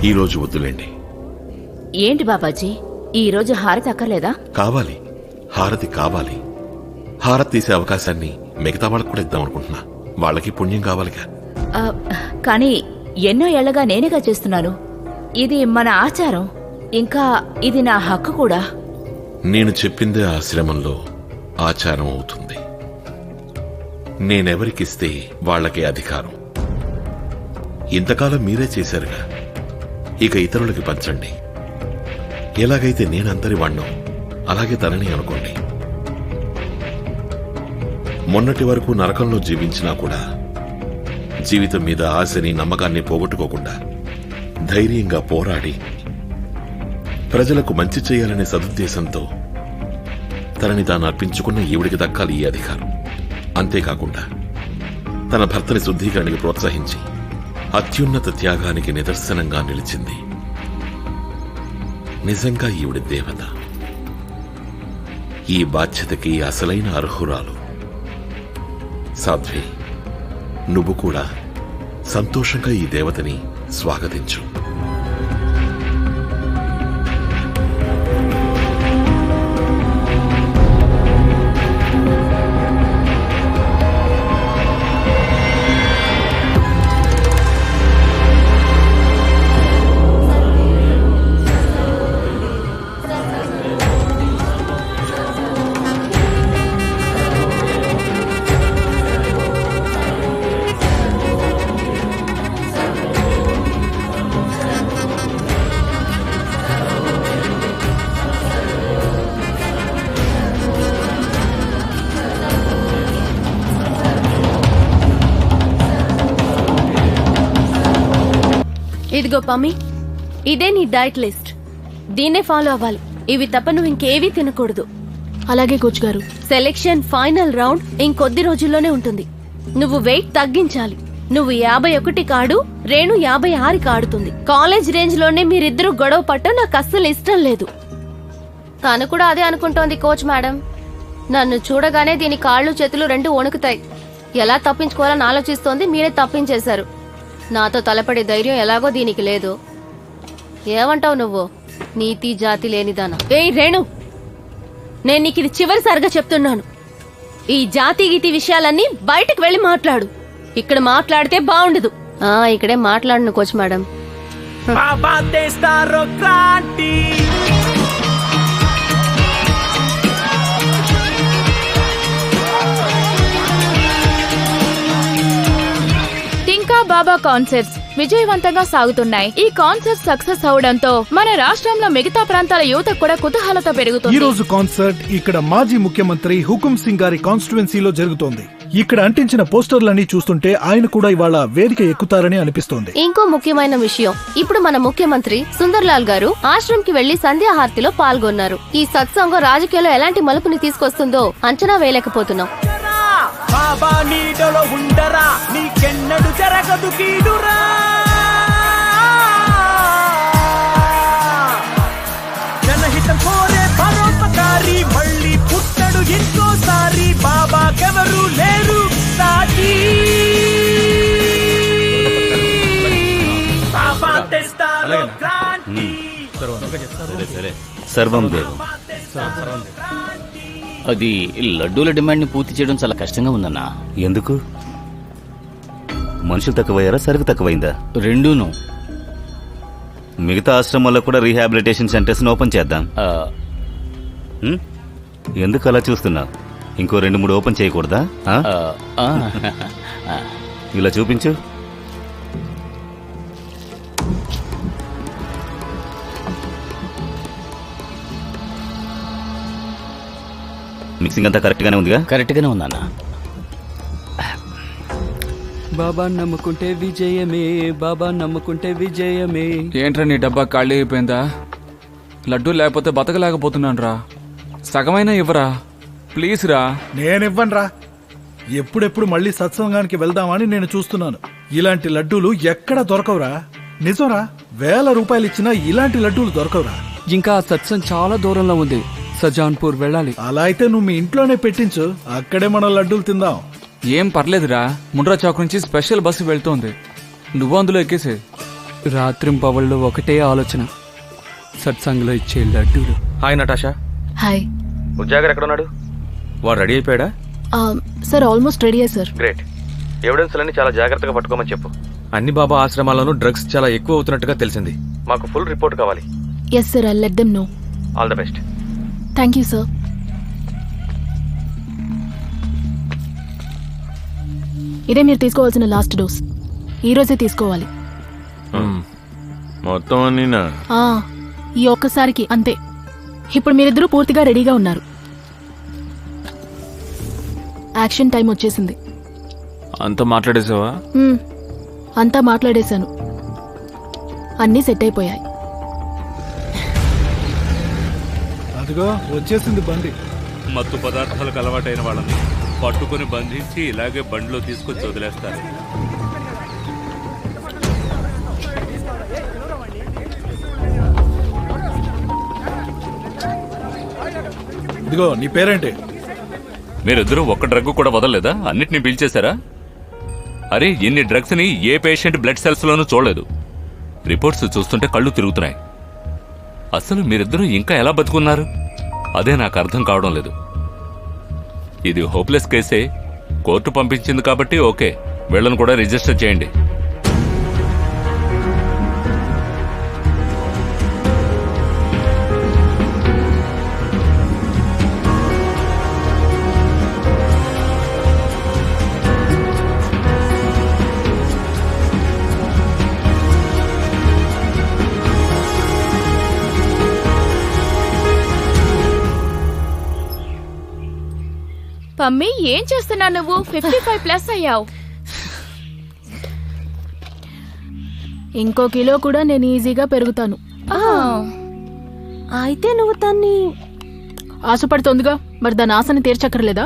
ఈ రోజు వద్దులేండి. ఏంటి బాబాజీ, ఈ రోజు హారతి అక్కర్లేదా? కావాలి, హారతి కావాలి. హారతి తీసే అవకాశాన్ని మిగతా వాళ్ళకు కూడా ఇద్దాం అనుకుంటున్నా. వాళ్ళకి పుణ్యం కావాలిగా. కానీ ఎన్నో ఏళ్లగా నేనేగా చేస్తున్నాను. ఇది మన ఆచారం, ఇంకా ఇది నా హక్కు కూడా. నేను చెప్పిందే ఆశ్రమంలో ఆచారం అవుతుంది. నేనెవరికిస్తే వాళ్ళకే అధికారం. ఇంతకాలం మీరే చేశారుగా, ఇక ఇతరులకి పంచండి. ఎలాగైతే నేనందరి వాణ్ణో అలాగే తనని అనుకోండి. మొన్నటి వరకు నరకంలో జీవించినా కూడా జీవితం మీద ఆశని నమ్మకాన్ని పోగొట్టుకోకుండా ధైర్యంగా పోరాడి ప్రజలకు మంచి చేయాలనే సదుద్దేశంతో తనని తాను అర్పించుకున్న ఈవిడికి దక్కాలి ఈ అధికారం. అంతేకాకుండా తన భర్తని శుద్ధీకరణకి ప్రోత్సహించి అత్యున్నత త్యాగానికి నిదర్శనంగా నిలిచింది. నిజంగా ఈవిడి దేవత. ఈ బాధ్యతకి అసలైన అర్హురాలు. సాధ్వి, నువ్వు కూడా సంతోషంగా ఈ దేవతని స్వాగతించు. ఇదిగో పమ్మి, ఇదే నీ డైట్ లిస్ట్. దీన్నే ఫాలో అవ్వాలి. ఇవి తప్ప నువ్వు ఇంకేవీ తినకూడదు. అలాగే కోచ్ గారు. సెలెక్షన్ ఫైనల్ రౌండ్ ఇంకొద్ది రోజుల్లోనే ఉంటుంది. నువ్వు వెయిట్ తగ్గించాలి. నువ్వు 51 కాడు, రేణు 56 ఆడుతుంది. కాలేజ్ రేంజ్ లోనే మీరిద్దరూ గొడవ పట్టడం నాకు అస్సలు ఇష్టం లేదు. తను కూడా అదే అనుకుంటోంది కోచ్ మేడం. నన్ను చూడగానే దీని కాళ్ళు చేతులు రెండు వణుకుతాయి. ఎలా తప్పించుకోవాలని ఆలోచిస్తోంది. మీరే తప్పించేశారు. నాతో తలపడే ధైర్యం ఎలాగో దీనికి లేదు. ఏమంటావు నువ్వు? నీతి జాతి లేనిదానా? ఏయ్ రేణు, నేను నీకు ఇది చివరిసారిగా చెప్తున్నాను. ఈ జాతి గీతి విషయాలన్నీ బయటకు వెళ్లి మాట్లాడు. ఇక్కడ మాట్లాడితే బాగుండదు. ఇక్కడే మాట్లాడను కోచ్ మేడం. బాబా కాన్సర్ట్స్ విజయవంతంగా సాగుతున్నాయి. ఈ కాన్సర్ట్ సక్సెస్ అవడంతో మన రాష్ట్రంలో మిగతా ప్రాంతాల యువత కూడా కుతూహలత పెరుగుతుంది. ఈ రోజు కాన్సర్ట్ ఇక్కడ మాజీ ముఖ్యమంత్రి హుకుం సింగ్ గారి కాన్స్టిట్యుయెన్సీలో జరుగుతోంది. ఇక్కడ అంటించిన పోస్టర్లన్నీ చూస్తుంటే ఆయన కూడా ఇవాళ వేదిక ఎక్కుతారని అనిపిస్తోంది. ఇంకో ముఖ్యమైన విషయం, ఇప్పుడు మన ముఖ్యమంత్రి సుందర్లాల్ గారు ఆశ్రమంకి వెళ్లి సంధ్యాహారతిలో పాల్గొన్నారు. ఈ సత్సంగం రాజకీయాల్లో ఎలాంటి మలుపుని తీసుకొస్తుందో అంచనా వేయలేకపోతున్నాం. బాబా నీడలో ఉండరా, నీకెన్నడు జరగదు కీడురా. జనహితం కోరే పరోపకారి మళ్ళీ పుట్టడు ఇంకోసారి. బాబాకెవరు లేరు సాటి. బాబా తెస్తారో క్రాంతి. సర్వం దేవం. అది లడ్డూల డిమాండ్ని పూర్తి చేయడం చాలా కష్టంగా ఉందన్నా. ఎందుకు? మనుషులు తక్కువయ్యారా, సరుకు తక్కువైందా? రెండూను. మిగతా ఆశ్రమాల్లో కూడా రీహాబిలిటేషన్ సెంటర్స్ ఓపెన్ చేద్దాం. ఎందుకు అలా చూస్తున్నావు? ఇంకో 2-3 ఓపెన్ చేయకూడదా? ఇలా చూపించు. మిక్సింగ్ అంతా కరెక్ట్ గానే ఉందిగా? కరెక్ట్ గానే ఉందన్నా. బాబా నమ్ముకుంటే విజయమే, బాబా నమ్ముకుంటే విజయమే. ఏంట్రా నీ డబ్బా ఖాళీ అయిపోయిందా? లడ్డూ లేకపోతే బతకలేకపోతున్నాను రా. సగమైనా ఇవ్వరా ప్లీజ్ రా. నేనివ్వనురా. ఎప్పుడెప్పుడు మళ్ళీ సత్సంగానికి వెళ్దామని నేను చూస్తున్నాను. ఇలాంటి లడ్డూలు ఎక్కడ దొరకవురా. నిజంరా, 1000 రూపాయలు ఇచ్చినా ఇలాంటి లడ్డూలు దొరకవురా. ఇంకా ఆ సత్సంగ్ చాలా దూరంలో ఉంది, సజాన్పూర్ వెళ్ళాలి. అలా అయితే నువ్వు మీ ఇంట్లోనే పెట్టించు, అక్కడే మనం లడ్డూలు తిందాం. ఏం పర్లేదురా, ముండ్రా చౌక్ నుంచి స్పెషల్ బస్సు వెళ్తోంది, నువ్వు అందులో ఎక్కేసే. రాత్రింపవళ్ళు ఒకటే ఆలోచన, సత్సంగ్లో ఇచ్చే లడ్డూలు. Hi Natasha. హాయ్ ఉజ్జాగర్ ఎక్కడ ఉన్నాడు? వాడు రెడీ అయిపోయాడా? Sir, almost ready sir. Great. Evidence అన్ని చాలా జాగ్రత్తగా పట్టుకోమని చెప్పు. అన్ని బాబా ఆశ్రమాల్లోనూ డ్రగ్స్ చాలా ఎక్కువ అవుతున్నట్టుగా తెలిసింది. మాకు ఫుల్ రిపోర్ట్ కావాలి. Yes sir, I let them know. All the best. Thank you sir. ఇదే మీరు తీసుకోవాల్సిన లాస్ట్ డోస్. ఈ రోజే తీసుకోవాలి. మొత్తం అన్నీనా? ఈ ఒక్కసారికి అంతే. ఇప్పుడు మీరిద్దరూ పూర్తిగా రెడీగా ఉన్నారు. యాక్షన్ టైం వచ్చేసింది. అంత మాట్లాడేసావా? అంతా మాట్లాడేశాను, అన్నీ సెట్ అయిపోయాయి. అదిగో వచ్చేసింది బండి. మత్తు పదార్థాలకు అలవాటైన వాళ్ళని పట్టుకుని బంధించి ఇలాగే బండిలో తీసుకొచ్చి వదిలేస్తారు. ఇదిగో నీ పేరేంటి? మీరిద్దరూ ఒక్క డ్రగ్ కూడా వదలలేదా? అన్నిటినీ పీల్చేశారా? అరే, ఇన్ని డ్రగ్స్ ని ఏ పేషెంట్ బ్లడ్ సెల్స్ లోనూ చూడలేదు. రిపోర్ట్స్ చూస్తుంటే కళ్ళు తిరుగుతున్నాయి. అసలు మీరిద్దరూ ఇంకా ఎలా బతుకున్నారు? అదే నాకు అర్థం కావడం లేదు. ఇది హోప్లెస్ కేసే. కోర్టు పంపించింది కాబట్టి ఓకే, వీళ్ళను కూడా రిజిస్టర్ చేయండి. పమ్మి, ఏం చేస్తున్నావు నువ్వు? 55+ అయ్యావు. ఇంకో కిలో కూడా నేను ఈజీగా పెరుగుతాను. అయితే నువ్వు దాన్ని ఆశపడుతోందిగా, మరి దాని ఆశని తీర్చక్కర్లేదా?